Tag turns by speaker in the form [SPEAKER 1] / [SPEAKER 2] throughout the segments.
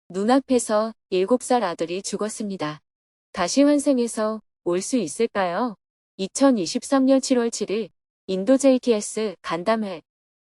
[SPEAKER 1] 눈앞에서 7살 아들이 죽었습니다. 다시 환생해서 올 수 있을까요? 2023년 7월 7일 인도 JTS 간담회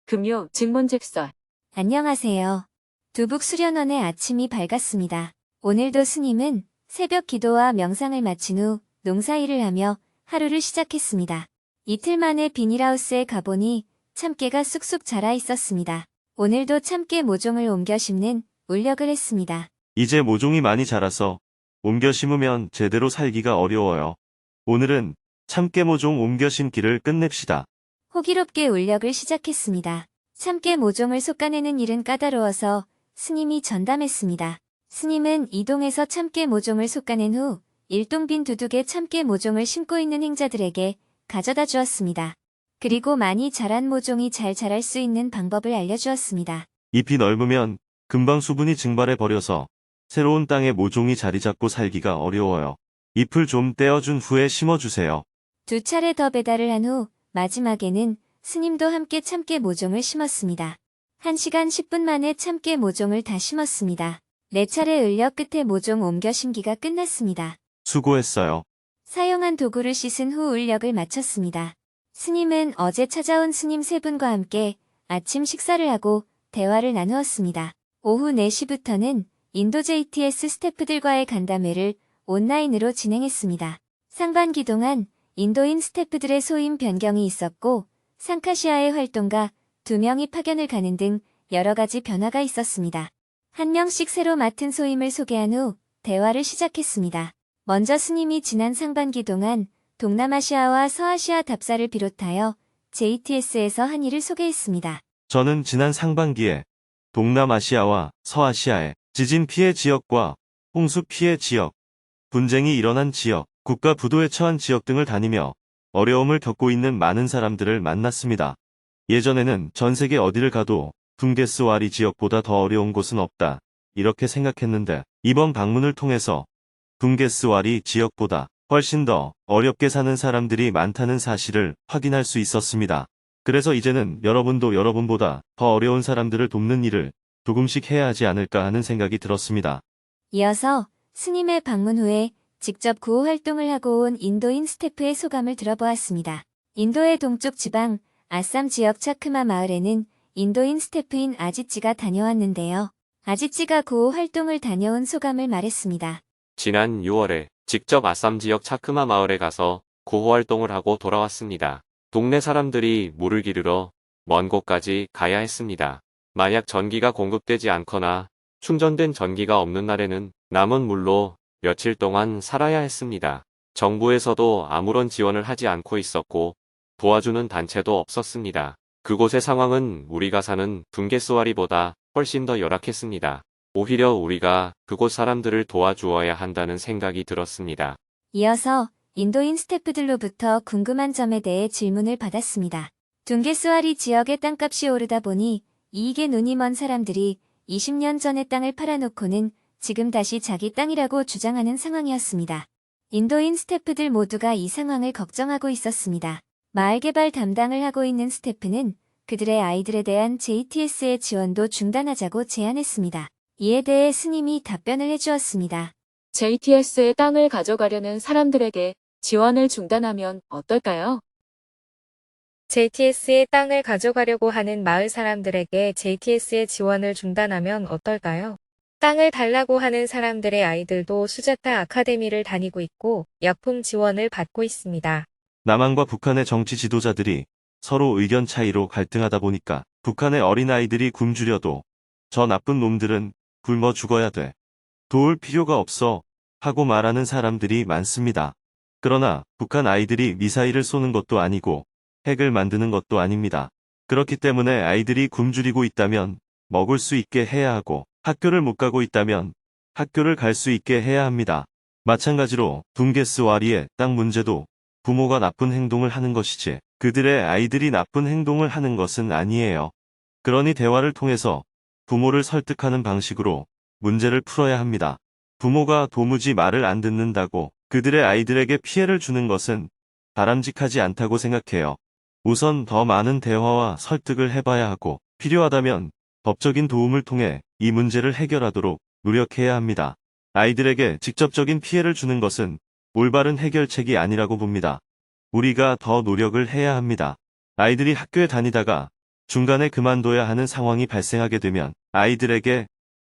[SPEAKER 1] 금요 증문즉설.
[SPEAKER 2] 안녕하세요. 두북 수련원의 아침이 밝았습니다. 오늘도 스님은 새벽 기도와 명상을 마친 후 농사일을 하며 하루를 시작했습니다. 이틀 만에 비닐하우스에 가보니 참깨가 쑥쑥 자라 있었습니다. 오늘도 참깨 모종을 옮겨 심는 울력을 했습니다.
[SPEAKER 3] 이제 모종이 많이 자라서 옮겨 심으면 제대로 살기가 어려워요. 오늘은 참깨 모종 옮겨 심기를 끝냅시다.
[SPEAKER 2] 호기롭게 울력을 시작했습니다. 참깨 모종을 솎아내는 일은 까다로워서 스님이 전담했습니다. 스님은 이동에서 참깨 모종을 솎아낸 후 일동 빈 두둑에 참깨 모종을 심고 있는 행자들에게 가져다 주었습니다. 그리고 많이 자란 모종이 잘 자랄 수 있는 방법을 알려주었습니다.
[SPEAKER 3] 잎이 넓으면 금방 수분이 증발해 버려서 새로운 땅에 모종이 자리 잡고 살기가 어려워요. 잎을 좀 떼어준 후에 심어주세요.
[SPEAKER 2] 2차례 더 배달을 한 후 마지막에는 스님도 함께 참깨 모종을 심었습니다. 1시간 10분 만에 참깨 모종을 다 심었습니다. 4차례 을력 끝에 모종 옮겨 심기가 끝났습니다.
[SPEAKER 3] 수고했어요.
[SPEAKER 2] 사용한 도구를 씻은 후 울력을 마쳤습니다. 스님은 어제 찾아온 스님 3분과 함께 아침 식사를 하고 대화를 나누었습니다. 오후 4시부터는 인도 JTS 스태프들과의 간담회를 온라인으로 진행했습니다. 상반기 동안 인도인 스태프들의 소임 변경이 있었고 상카시아의 활동가 2명이 파견을 가는 등 여러 가지 변화가 있었습니다. 한 명씩 새로 맡은 소임을 소개한 후 대화를 시작했습니다. 먼저 스님이 지난 상반기 동안 동남아시아와 서아시아 답사를 비롯하여 JTS에서 한 일을 소개했습니다.
[SPEAKER 3] 저는 지난 상반기에 동남아시아와 서아시아의 지진 피해 지역과 홍수 피해 지역, 분쟁이 일어난 지역, 국가 부도에 처한 지역 등을 다니며 어려움을 겪고 있는 많은 사람들을 만났습니다. 예전에는 전 세계 어디를 가도 둥게스와리 지역보다 더 어려운 곳은 없다, 이렇게 생각했는데 이번 방문을 통해서 둥게스와리 지역보다 훨씬 더 어렵게 사는 사람들이 많다는 사실을 확인할 수 있었습니다. 그래서 이제는 여러분도 여러분보다 더 어려운 사람들을 돕는 일을 조금씩 해야 하지 않을까 하는 생각이 들었습니다.
[SPEAKER 2] 이어서 스님의 방문 후에 직접 구호 활동을 하고 온 인도인 스태프의 소감을 들어보았습니다. 인도의 동쪽 지방 아쌈 지역 차크마 마을에는 인도인 스태프인 아지찌가 다녀왔는데요. 아지찌가 구호 활동을 다녀온 소감을 말했습니다.
[SPEAKER 4] 지난 6월에 직접 아쌈 지역 차크마 마을에 가서 구호 활동을 하고 돌아왔습니다. 동네 사람들이 물을 기르러 먼 곳까지 가야 했습니다. 만약 전기가 공급되지 않거나 충전된 전기가 없는 날에는 남은 물로 며칠 동안 살아야 했습니다. 정부에서도 아무런 지원을 하지 않고 있었고 도와주는 단체도 없었습니다. 그곳의 상황은 우리가 사는 둥게스와리보다 훨씬 더 열악했습니다. 오히려 우리가 그곳 사람들을 도와주어야 한다는 생각이 들었습니다.
[SPEAKER 2] 이어서 인도인 스태프들로부터 궁금한 점에 대해 질문을 받았습니다. 둥게스와리 지역의 땅값이 오르다 보니 이익에 눈이 먼 사람들이 20년 전에 땅을 팔아놓고는 지금 다시 자기 땅이라고 주장하는 상황이었습니다. 인도인 스태프들 모두가 이 상황을 걱정하고 있었습니다. 마을 개발 담당을 하고 있는 스태프는 그들의 아이들에 대한 JTS의 지원도 중단하자고 제안했습니다. 이에 대해 스님이 답변을 해주었습니다.
[SPEAKER 1] JTS의 땅을 가져가려는 사람들에게 지원을 중단하면 어떨까요?
[SPEAKER 5] JTS의 땅을 가져가려고 하는 마을 사람들에게 JTS의 지원을 중단하면 어떨까요? 땅을 달라고 하는 사람들의 아이들도 수자타 아카데미를 다니고 있고 약품 지원을 받고 있습니다.
[SPEAKER 3] 남한과 북한의 정치 지도자들이 서로 의견 차이로 갈등하다 보니까 북한의 어린아이들이 굶주려도 저 나쁜 놈들은 굶어 죽어야 돼, 도울 필요가 없어 하고 말하는 사람들이 많습니다. 그러나 북한 아이들이 미사일을 쏘는 것도 아니고 핵을 만드는 것도 아닙니다. 그렇기 때문에 아이들이 굶주리고 있다면 먹을 수 있게 해야 하고 학교를 못 가고 있다면 학교를 갈 수 있게 해야 합니다. 마찬가지로 둥게스와리의 땅 문제도 부모가 나쁜 행동을 하는 것이지 그들의 아이들이 나쁜 행동을 하는 것은 아니에요. 그러니 대화를 통해서 부모를 설득하는 방식으로 문제를 풀어야 합니다. 부모가 도무지 말을 안 듣는다고 그들의 아이들에게 피해를 주는 것은 바람직하지 않다고 생각해요. 우선 더 많은 대화와 설득을 해봐야 하고 필요하다면 법적인 도움을 통해 이 문제를 해결하도록 노력해야 합니다. 아이들에게 직접적인 피해를 주는 것은 올바른 해결책이 아니라고 봅니다. 우리가 더 노력을 해야 합니다. 아이들이 학교에 다니다가 중간에 그만둬야 하는 상황이 발생하게 되면 아이들에게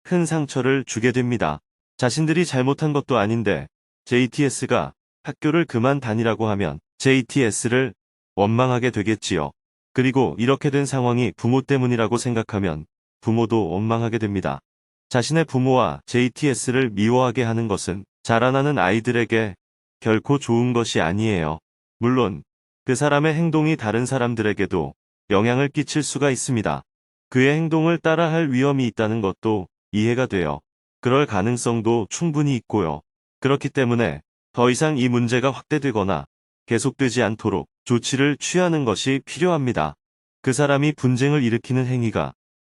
[SPEAKER 3] 큰 상처를 주게 됩니다. 자신들이 잘못한 것도 아닌데 JTS가 학교를 그만 다니라고 하면 JTS를 원망하게 되겠지요. 그리고 이렇게 된 상황이 부모 때문이라고 생각하면 부모도 원망하게 됩니다. 자신의 부모와 JTS를 미워하게 하는 것은 자라나는 아이들에게 결코 좋은 것이 아니에요. 물론 그 사람의 행동이 다른 사람들에게도 영향을 끼칠 수가 있습니다. 그의 행동을 따라할 위험이 있다는 것도 이해가 돼요. 그럴 가능성도 충분히 있고요. 그렇기 때문에 더 이상 이 문제가 확대되거나 계속되지 않도록 조치를 취하는 것이 필요합니다. 그 사람이 분쟁을 일으키는 행위가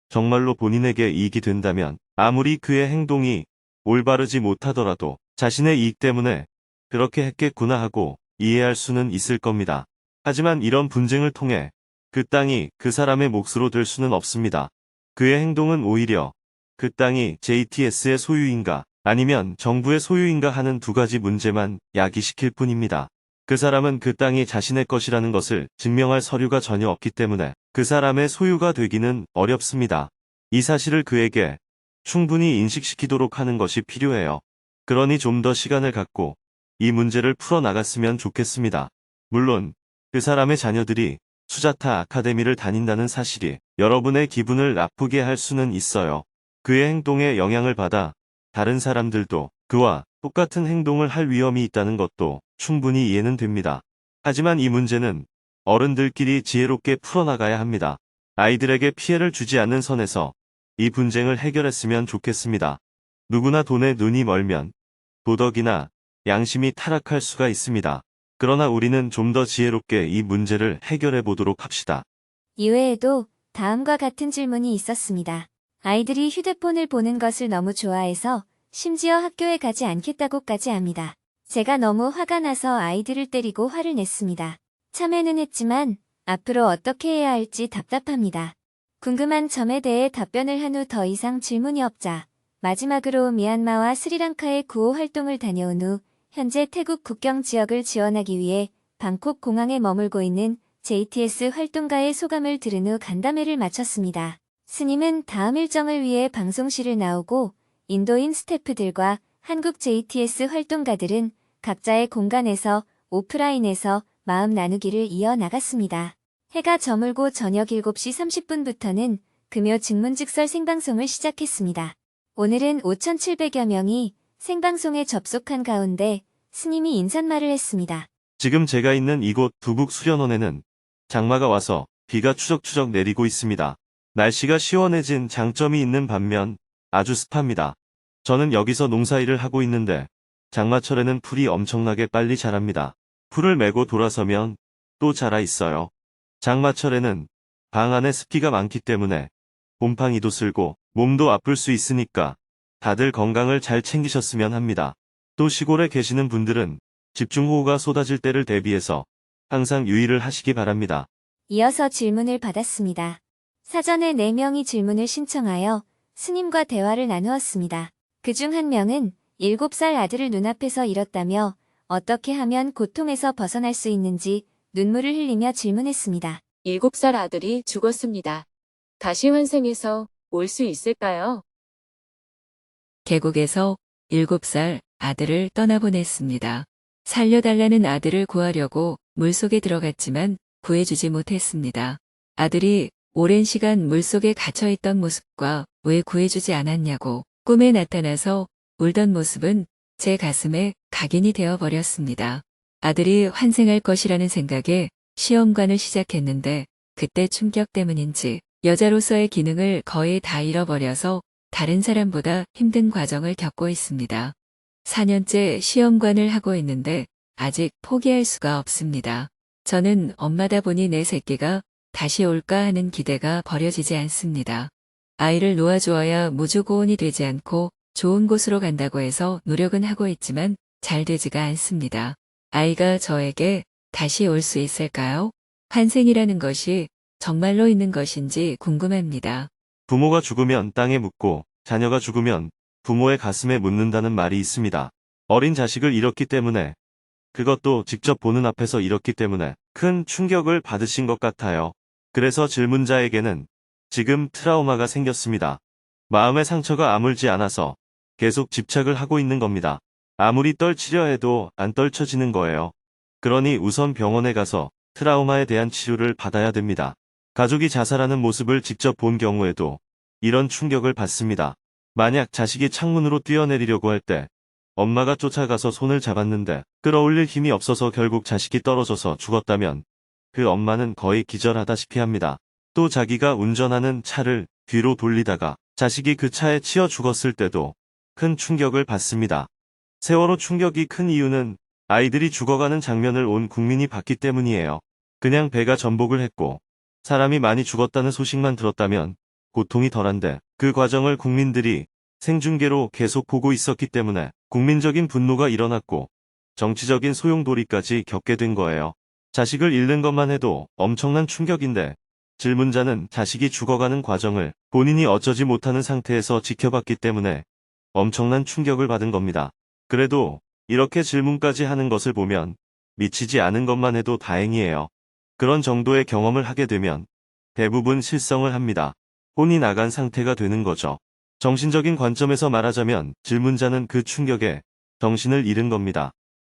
[SPEAKER 3] 정말로 본인에게 이익이 된다면 아무리 그의 행동이 올바르지 못하더라도 자신의 이익 때문에 그렇게 했겠구나 하고 이해할 수는 있을 겁니다. 하지만 이런 분쟁을 통해 그 땅이 그 사람의 몫으로 될 수는 없습니다. 그의 행동은 오히려 그 땅이 JTS의 소유인가 아니면 정부의 소유인가 하는 두 가지 문제만 야기시킬 뿐입니다. 그 사람은 그 땅이 자신의 것이라는 것을 증명할 서류가 전혀 없기 때문에 그 사람의 소유가 되기는 어렵습니다. 이 사실을 그에게 충분히 인식시키도록 하는 것이 필요해요. 그러니 좀 더 시간을 갖고 이 문제를 풀어나갔으면 좋겠습니다. 물론 그 사람의 자녀들이 수자타 아카데미를 다닌다는 사실이 여러분의 기분을 나쁘게 할 수는 있어요. 그의 행동에 영향을 받아 다른 사람들도 그와 똑같은 행동을 할 위험이 있다는 것도 충분히 이해는 됩니다. 하지만 이 문제는 어른들끼리 지혜롭게 풀어나가야 합니다. 아이들에게 피해를 주지 않는 선에서 이 분쟁을 해결했으면 좋겠습니다. 누구나 돈에 눈이 멀면 도덕이나 양심이 타락할 수가 있습니다. 그러나 우리는 좀 더 지혜롭게 이 문제를 해결해 보도록 합시다.
[SPEAKER 2] 이외에도 다음과 같은 질문이 있었습니다. 아이들이 휴대폰을 보는 것을 너무 좋아해서 심지어 학교에 가지 않겠다고까지 합니다. 제가 너무 화가 나서 아이들을 때리고 화를 냈습니다. 참회는 했지만 앞으로 어떻게 해야 할지 답답합니다. 궁금한 점에 대해 답변을 한 후 더 이상 질문이 없자 마지막으로 미얀마와 스리랑카의 구호 활동을 다녀온 후 현재 태국 국경 지역을 지원하기 위해 방콕 공항에 머물고 있는 JTS 활동가의 소감을 들은 후 간담회를 마쳤습니다. 스님은 다음 일정을 위해 방송실을 나오고 인도인 스태프들과 한국 JTS 활동가들은 각자의 공간에서 오프라인에서 마음 나누기를 이어나갔습니다. 해가 저물고 저녁 7시 30분부터는 금요 증문즉설 생방송을 시작했습니다. 오늘은 5,700여 명이 생방송에 접속한 가운데 스님이 인사말을 했습니다.
[SPEAKER 3] 지금 제가 있는 이곳 두북 수련원에는 장마가 와서 비가 추적추적 내리고 있습니다. 날씨가 시원해진 장점이 있는 반면 아주 습합니다. 저는 여기서 농사일을 하고 있는데 장마철에는 풀이 엄청나게 빨리 자랍니다. 풀을 메고 돌아서면 또 자라 있어요. 장마철에는 방 안에 습기가 많기 때문에 곰팡이도 쓸고 몸도 아플 수 있으니까 다들 건강을 잘 챙기셨으면 합니다. 또 시골에 계시는 분들은 집중호우가 쏟아질 때를 대비해서 항상 유의를 하시기 바랍니다.
[SPEAKER 2] 이어서 질문을 받았습니다. 사전에 4명이 질문을 신청하여 스님과 대화를 나누었습니다. 그중 한 명은 7살 아들을 눈앞에서 잃었다며 어떻게 하면 고통에서 벗어날 수 있는지 눈물을 흘리며 질문했습니다.
[SPEAKER 1] 7살 아들이 죽었습니다. 다시 환생해서 올 수 있을까요?
[SPEAKER 6] 계곡에서 7살 아들을 떠나보냈습니다. 살려달라는 아들을 구하려고 물속에 들어갔지만 구해주지 못했습니다. 아들이 오랜 시간 물속에 갇혀있던 모습과 왜 구해주지 않았냐고 꿈에 나타나서 울던 모습은 제 가슴에 각인이 되어버렸습니다. 아들이 환생할 것이라는 생각에 시험관을 시작했는데 그때 충격 때문인지 여자로서의 기능을 거의 다 잃어버려서 다른 사람보다 힘든 과정을 겪고 있습니다. 4년째 시험관을 하고 있는데 아직 포기할 수가 없습니다. 저는 엄마다 보니 내 새끼가 다시 올까 하는 기대가 버려지지 않습니다. 아이를 놓아주어야 무주고원이 되지 않고 좋은 곳으로 간다고 해서 노력은 하고 있지만 잘 되지가 않습니다. 아이가 저에게 다시 올 수 있을까요? 환생이라는 것이 정말로 있는 것인지 궁금합니다.
[SPEAKER 3] 부모가 죽으면 땅에 묻고 자녀가 죽으면 부모의 가슴에 묻는다는 말이 있습니다. 어린 자식을 잃었기 때문에, 그것도 직접 보는 앞에서 잃었기 때문에 큰 충격을 받으신 것 같아요. 그래서 질문자에게는 지금 트라우마가 생겼습니다. 마음의 상처가 아물지 않아서 계속 집착을 하고 있는 겁니다. 아무리 떨치려 해도 안 떨쳐지는 거예요. 그러니 우선 병원에 가서 트라우마에 대한 치료를 받아야 됩니다. 가족이 자살하는 모습을 직접 본 경우에도 이런 충격을 받습니다. 만약 자식이 창문으로 뛰어내리려고 할 때 엄마가 쫓아가서 손을 잡았는데 끌어올릴 힘이 없어서 결국 자식이 떨어져서 죽었다면 그 엄마는 거의 기절하다시피 합니다. 또 자기가 운전하는 차를 뒤로 돌리다가 자식이 그 차에 치여 죽었을 때도 큰 충격을 받습니다. 세월호 충격이 큰 이유는 아이들이 죽어가는 장면을 온 국민이 봤기 때문이에요. 그냥 배가 전복을 했고 사람이 많이 죽었다는 소식만 들었다면 고통이 덜한데 그 과정을 국민들이 생중계로 계속 보고 있었기 때문에 국민적인 분노가 일어났고 정치적인 소용돌이까지 겪게 된 거예요. 자식을 잃는 것만 해도 엄청난 충격인데 질문자는 자식이 죽어가는 과정을 본인이 어쩌지 못하는 상태에서 지켜봤기 때문에 엄청난 충격을 받은 겁니다. 그래도 이렇게 질문까지 하는 것을 보면 미치지 않은 것만 해도 다행이에요. 그런 정도의 경험을 하게 되면 대부분 실성을 합니다. 혼이 나간 상태가 되는 거죠. 정신적인 관점에서 말하자면 질문자는 그 충격에 정신을 잃은 겁니다.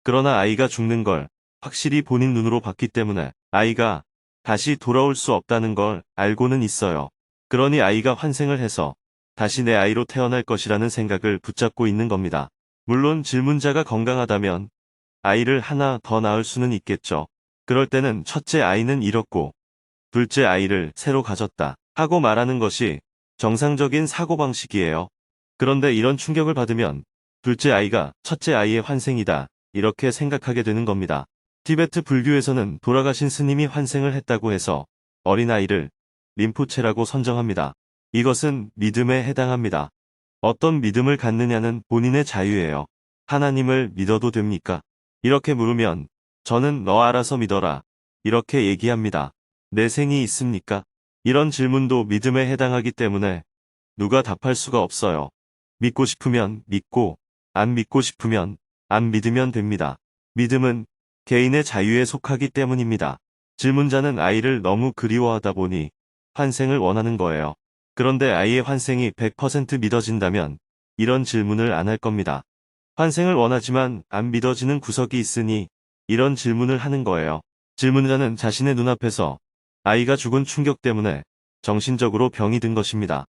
[SPEAKER 3] 그러나 아이가 죽는 걸 확실히 본인 눈으로 봤기 때문에 아이가 다시 돌아올 수 없다는 걸 알고는 있어요. 그러니 아이가 환생을 해서 다시 내 아이로 태어날 것이라는 생각을 붙잡고 있는 겁니다. 물론 질문자가 건강하다면 아이를 하나 더 낳을 수는 있겠죠. 그럴 때는 첫째 아이는 잃었고 둘째 아이를 새로 가졌다 하고 말하는 것이 정상적인 사고방식이에요. 그런데 이런 충격을 받으면 둘째 아이가 첫째 아이의 환생이다 이렇게 생각하게 되는 겁니다. 티베트 불교에서는 돌아가신 스님이 환생을 했다고 해서 어린아이를 림포체라고 선정합니다. 이것은 믿음에 해당합니다. 어떤 믿음을 갖느냐는 본인의 자유예요. 하나님을 믿어도 됩니까? 이렇게 물으면 저는 너 알아서 믿어라 이렇게 얘기합니다. 내생이 있습니까? 이런 질문도 믿음에 해당하기 때문에 누가 답할 수가 없어요. 믿고 싶으면 믿고 안 믿고 싶으면 안 믿으면 됩니다. 믿음은 개인의 자유에 속하기 때문입니다. 질문자는 아이를 너무 그리워하다 보니 환생을 원하는 거예요. 그런데 아이의 환생이 100% 믿어진다면 이런 질문을 안 할 겁니다. 환생을 원하지만 안 믿어지는 구석이 있으니 이런 질문을 하는 거예요. 질문자는 자신의 눈앞에서 아이가 죽은 충격 때문에 정신적으로 병이 든 것입니다.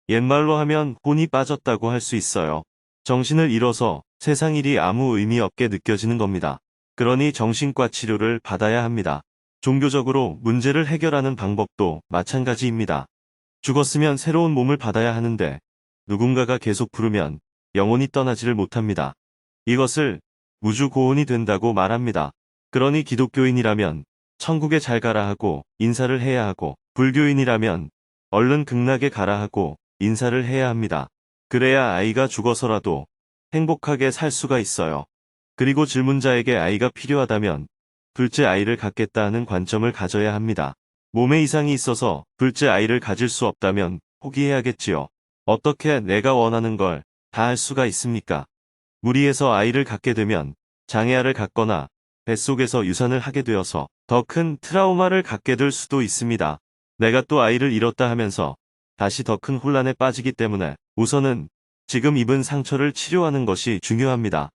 [SPEAKER 3] 옛말로 하면 혼이 빠졌다고 할 수 있어요. 정신을 잃어서 세상 일이 아무 의미 없게 느껴지는 겁니다. 그러니 정신과 치료를 받아야 합니다. 종교적으로 문제를 해결하는 방법도 마찬가지입니다. 죽었으면 새로운 몸을 받아야 하는데 누군가가 계속 부르면 영혼이 떠나지를 못합니다. 이것을 무주고혼이 된다고 말합니다. 그러니 기독교인이라면 천국에 잘 가라 하고 인사를 해야 하고 불교인이라면 얼른 극락에 가라 하고 인사를 해야 합니다. 그래야 아이가 죽어서라도 행복하게 살 수가 있어요. 그리고 질문자에게 아이가 필요하다면 둘째 아이를 갖겠다 하는 관점을 가져야 합니다. 몸에 이상이 있어서 둘째 아이를 가질 수 없다면 포기해야겠지요. 어떻게 내가 원하는 걸 다 할 수가 있습니까? 무리해서 아이를 갖게 되면 장애아를 갖거나 뱃속에서 유산을 하게 되어서 더 큰 트라우마를 갖게 될 수도 있습니다. 내가 또 아이를 잃었다 하면서 다시 더 큰 혼란에 빠지기 때문에 우선은 지금 입은 상처를 치료하는 것이 중요합니다.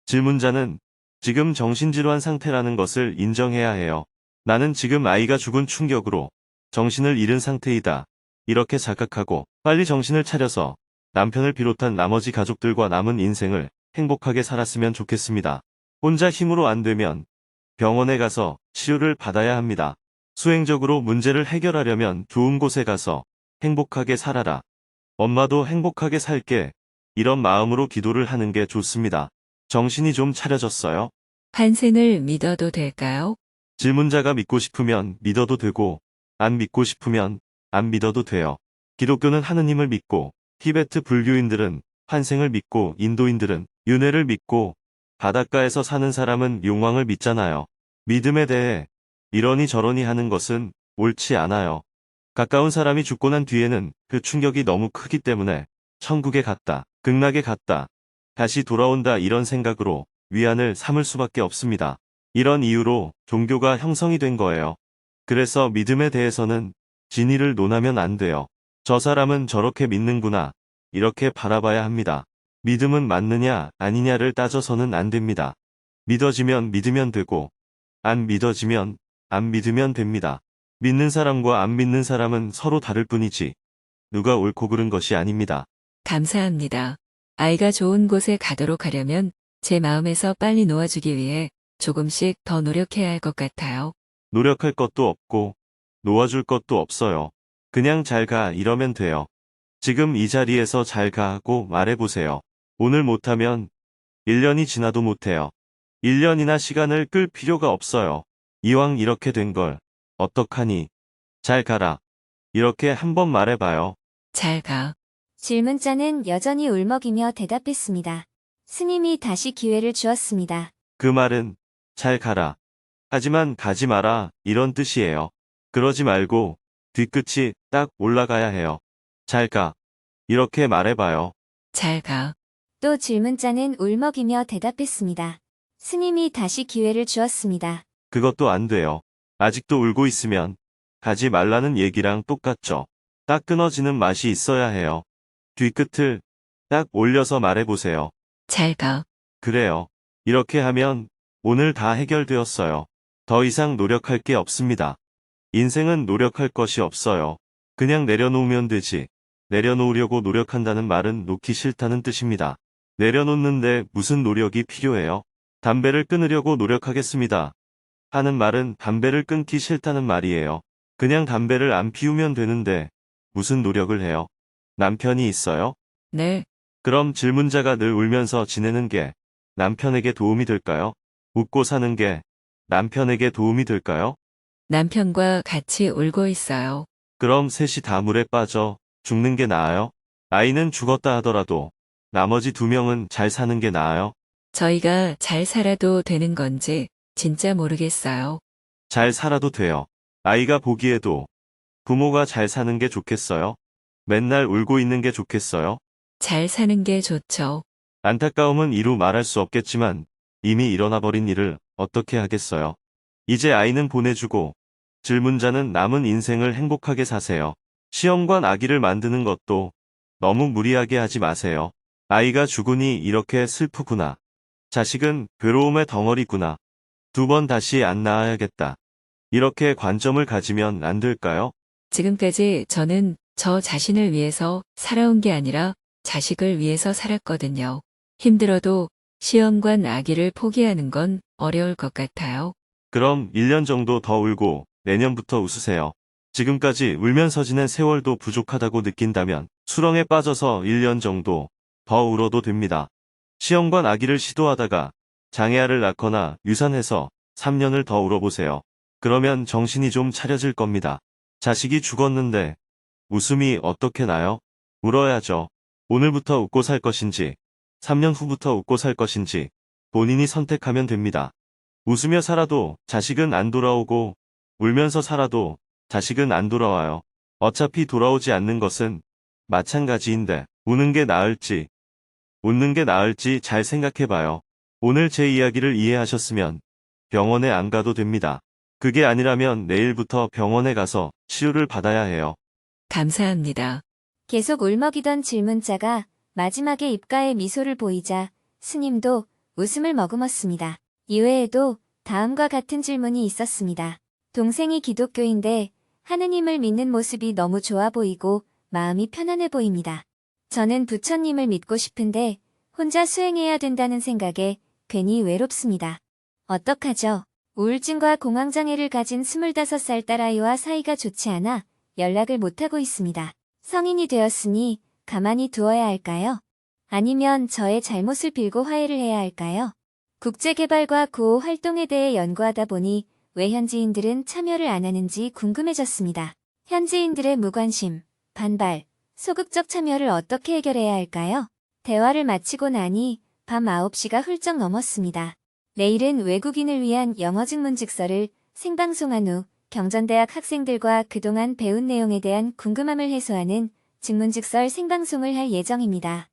[SPEAKER 3] 질문자는 지금 정신질환 상태라는 것을 인정해야 해요. 나는 지금 아이가 죽은 충격으로 정신을 잃은 상태이다. 이렇게 자각하고 빨리 정신을 차려서 남편을 비롯한 나머지 가족들과 남은 인생을 행복하게 살았으면 좋겠습니다. 혼자 힘으로 안 되면 병원에 가서 치료를 받아야 합니다. 수행적으로 문제를 해결하려면 좋은 곳에 가서 행복하게 살아라. 엄마도 행복하게 살게. 이런 마음으로 기도를 하는 게 좋습니다. 정신이 좀 차려졌어요?
[SPEAKER 6] 환생을 믿어도 될까요?
[SPEAKER 3] 질문자가 믿고 싶으면 믿어도 되고 안 믿고 싶으면 안 믿어도 돼요. 기독교는 하느님을 믿고 티베트 불교인들은 환생을 믿고 인도인들은 윤회를 믿고 바닷가에서 사는 사람은 용왕을 믿잖아요. 믿음에 대해 이러니 저러니 하는 것은 옳지 않아요. 가까운 사람이 죽고 난 뒤에는 그 충격이 너무 크기 때문에 천국에 갔다, 극락에 갔다, 다시 돌아온다 이런 생각으로 위안을 삼을 수밖에 없습니다. 이런 이유로 종교가 형성이 된 거예요. 그래서 믿음에 대해서는 진위를 논하면 안 돼요. 저 사람은 저렇게 믿는구나, 이렇게 바라봐야 합니다. 믿음은 맞느냐 아니냐를 따져서는 안 됩니다. 믿어지면 믿으면 되고 안 믿어지면 안 믿으면 됩니다. 믿는 사람과 안 믿는 사람은 서로 다를 뿐이지 누가 옳고 그른 것이 아닙니다.
[SPEAKER 6] 감사합니다. 아이가 좋은 곳에 가도록 하려면 제 마음에서 빨리 놓아주기 위해 조금씩 더 노력해야 할 것 같아요.
[SPEAKER 3] 노력할 것도 없고 놓아줄 것도 없어요. 그냥 잘 가 이러면 돼요. 지금 이 자리에서 잘 가 하고 말해보세요. 오늘 못하면 1년이 지나도 못해요. 1년이나 시간을 끌 필요가 없어요. 이왕 이렇게 된 걸 어떡하니? 잘 가라. 이렇게 한번 말해봐요.
[SPEAKER 6] 잘 가.
[SPEAKER 2] 질문자는 여전히 울먹이며 대답했습니다. 스님이 다시 기회를 주었습니다.
[SPEAKER 3] 그 말은 잘 가라. 하지만 가지 마라 이런 뜻이에요. 그러지 말고 뒤끝이 딱 올라가야 해요. 잘 가. 이렇게 말해봐요.
[SPEAKER 6] 잘 가.
[SPEAKER 2] 또 질문자는 울먹이며 대답했습니다. 스님이 다시 기회를 주었습니다.
[SPEAKER 3] 그것도 안 돼요. 아직도 울고 있으면 가지 말라는 얘기랑 똑같죠. 딱 끊어지는 맛이 있어야 해요. 뒤끝을 딱 올려서 말해보세요.
[SPEAKER 6] 잘 가.
[SPEAKER 3] 그래요. 이렇게 하면 오늘 다 해결되었어요. 더 이상 노력할 게 없습니다. 인생은 노력할 것이 없어요. 그냥 내려놓으면 되지. 내려놓으려고 노력한다는 말은 놓기 싫다는 뜻입니다. 내려놓는데 무슨 노력이 필요해요? 담배를 끊으려고 노력하겠습니다. 하는 말은 담배를 끊기 싫다는 말이에요. 그냥 담배를 안 피우면 되는데 무슨 노력을 해요? 남편이 있어요?
[SPEAKER 6] 네.
[SPEAKER 3] 그럼 질문자가 늘 울면서 지내는 게 남편에게 도움이 될까요? 웃고 사는 게 남편에게 도움이 될까요?
[SPEAKER 6] 남편과 같이 울고 있어요.
[SPEAKER 3] 그럼 셋이 다 물에 빠져 죽는 게 나아요? 아이는 죽었다 하더라도 나머지 2명은 잘 사는 게 나아요?
[SPEAKER 6] 저희가 잘 살아도 되는 건지 진짜 모르겠어요.
[SPEAKER 3] 잘 살아도 돼요. 아이가 보기에도 부모가 잘 사는 게 좋겠어요? 맨날 울고 있는 게 좋겠어요?
[SPEAKER 6] 잘 사는 게 좋죠.
[SPEAKER 3] 안타까움은 이루 말할 수 없겠지만 이미 일어나버린 일을 어떻게 하겠어요? 이제 아이는 보내주고 질문자는 남은 인생을 행복하게 사세요. 시험관 아기를 만드는 것도 너무 무리하게 하지 마세요. 아이가 죽으니 이렇게 슬프구나. 자식은 괴로움의 덩어리구나. 2번 다시 안 낳아야겠다. 이렇게 관점을 가지면 안 될까요?
[SPEAKER 6] 지금까지 저는 저 자신을 위해서 살아온 게 아니라 자식을 위해서 살았거든요. 힘들어도 시험관 아기를 포기하는 건 어려울 것 같아요.
[SPEAKER 3] 그럼 1년 정도 더 울고 내년부터 웃으세요. 지금까지 울면서 지낸 세월도 부족하다고 느낀다면 수렁에 빠져서 1년 정도 더 울어도 됩니다. 시험관 아기를 시도하다가 장애아를 낳거나 유산해서 3년을 더 울어보세요. 그러면 정신이 좀 차려질 겁니다. 자식이 죽었는데 웃음이 어떻게 나요? 울어야죠. 오늘부터 웃고 살 것인지 3년 후부터 웃고 살 것인지 본인이 선택하면 됩니다. 웃으며 살아도 자식은 안 돌아오고 울면서 살아도 자식은 안 돌아와요. 어차피 돌아오지 않는 것은 마찬가지인데 우는 게 나을지 웃는 게 나을지 잘 생각해봐요. 오늘 제 이야기를 이해하셨으면 병원에 안 가도 됩니다. 그게 아니라면 내일부터 병원에 가서 치료를 받아야 해요.
[SPEAKER 6] 감사합니다.
[SPEAKER 2] 계속 울먹이던 질문자가 마지막에 입가에 미소를 보이자 스님도 웃음을 머금었습니다. 이외에도 다음과 같은 질문이 있었습니다. 동생이 기독교인데 하느님을 믿는 모습이 너무 좋아 보이고 마음이 편안해 보입니다. 저는 부처님을 믿고 싶은데 혼자 수행해야 된다는 생각에 괜히 외롭습니다. 어떡하죠? 우울증과 공황장애를 가진 25살 딸아이와 사이가 좋지 않아 연락을 못하고 있습니다. 성인이 되었으니 가만히 두어야 할까요? 아니면 저의 잘못을 빌고 화해를 해야 할까요? 국제개발과 구호 활동에 대해 연구하다 보니 왜 현지인들은 참여를 안 하는지 궁금해졌습니다. 현지인들의 무관심, 반발, 소극적 참여를 어떻게 해결해야 할까요? 대화를 마치고 나니 밤 9시가 훌쩍 넘었습니다. 내일은 외국인을 위한 영어 증문즉서를 생방송한 후 경전대학 학생들과 그동안 배운 내용에 대한 궁금함을 해소하는 증문즉설 생방송을 할 예정입니다.